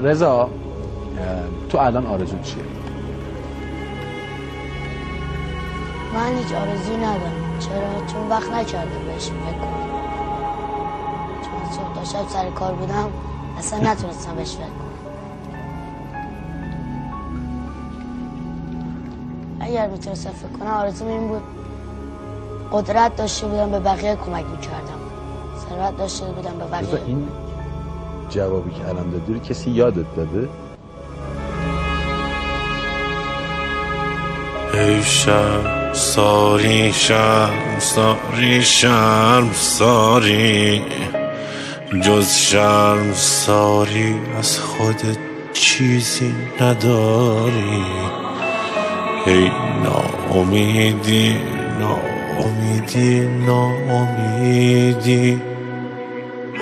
رضا تو الان آرزو چیه؟ من هیچ آرزویی ندارم. چرا؟ چون وقت نکردم بهش فکر کنم. چون صبح تا شب سر کار بودم اصلا نتونستم بهش فکر کنم. اگر میتونستم فکر کنم آرزوم این بود قدرت داشته بودم به بقیه کمک میکردم، ثروت داشته بودم به بقیه. این جوابی که الان دادی رو کسی یادت داده؟ ای شرم ساری شرم ساری شرم ساری، جز شرم ساری از خودت چیزی نداری. ای ناامیدی ناامیدی ناامیدی،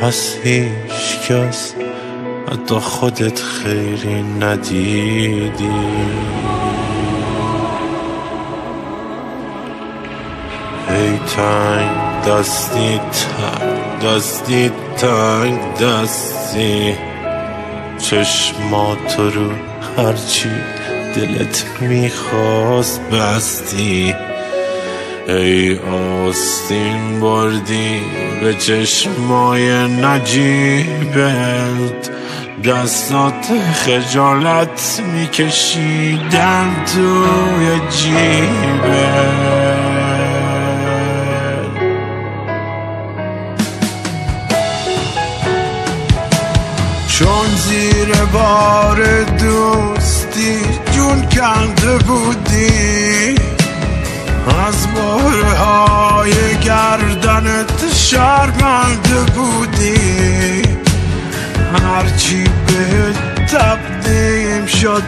از هیچ کس حتی خودت خیری ندیدی. ای تنگ دستی تنگ دستی تنگ دستی، چشمات رو هرچی دلت میخواست بستی. ای آستین بردی به چشمای نجیبت، دستات خجالت میکشیدن توی جیبت. چون زیر بار دوستی جون کنده بودی، از بارهای گردنت شرمنده بودی. هرچی به تبدیم شد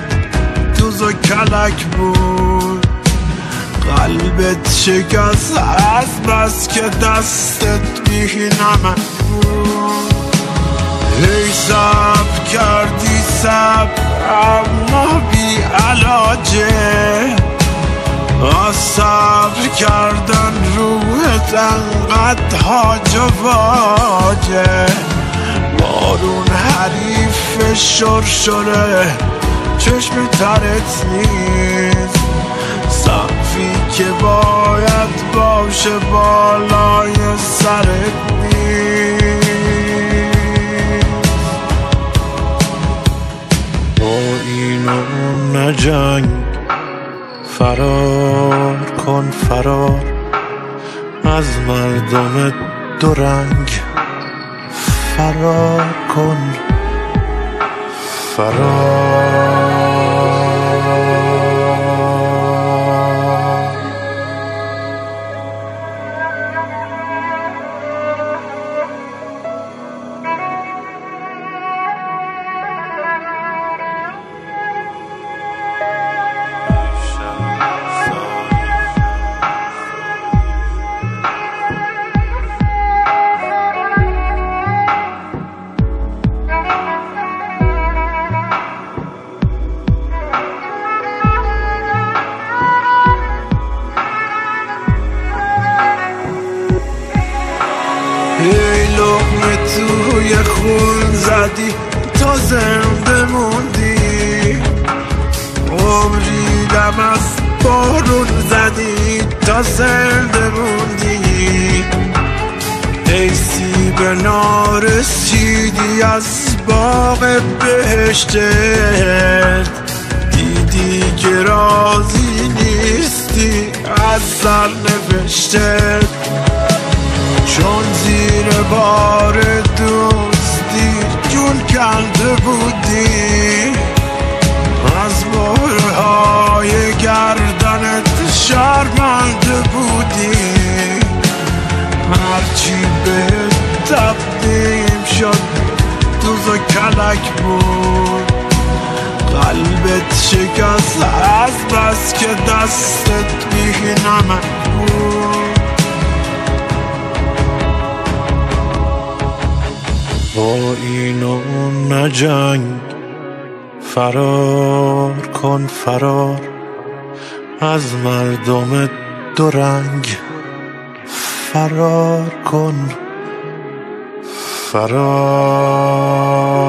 دوز و کلک بود، قلبت شکست از بس که دستت بی نمک بود. ای صبر کردی صبر اما بی علاجه، از صبر کردن روحت انقدر هاج و واجه. بارون حریف شرشره چشم ترت نیست، سقفی که باید باشه بالای سرت نیست. با اینو نجنگ، فرار کن فرار از مردم دورنگ، فرار کن فرار. ای لقمه توی خون زدی تا زنده موندی، عمری دم از بارون زدی تا زنده موندی. ای سیب نارسیدی از باغ بهشتت، دیدی که راضی نیستی از سرنوشتت. چون زیر بار دوستی جون کنده بودی، از بارهای گردنت شرمنده بودی. هرچی به تبدیم شد دوز و کلک بود، قلبت شکست از بس که دستت بی نمک بود. با اینو نجنگ، فرار کن فرار از مردم دورنگ، فرار کن فرار.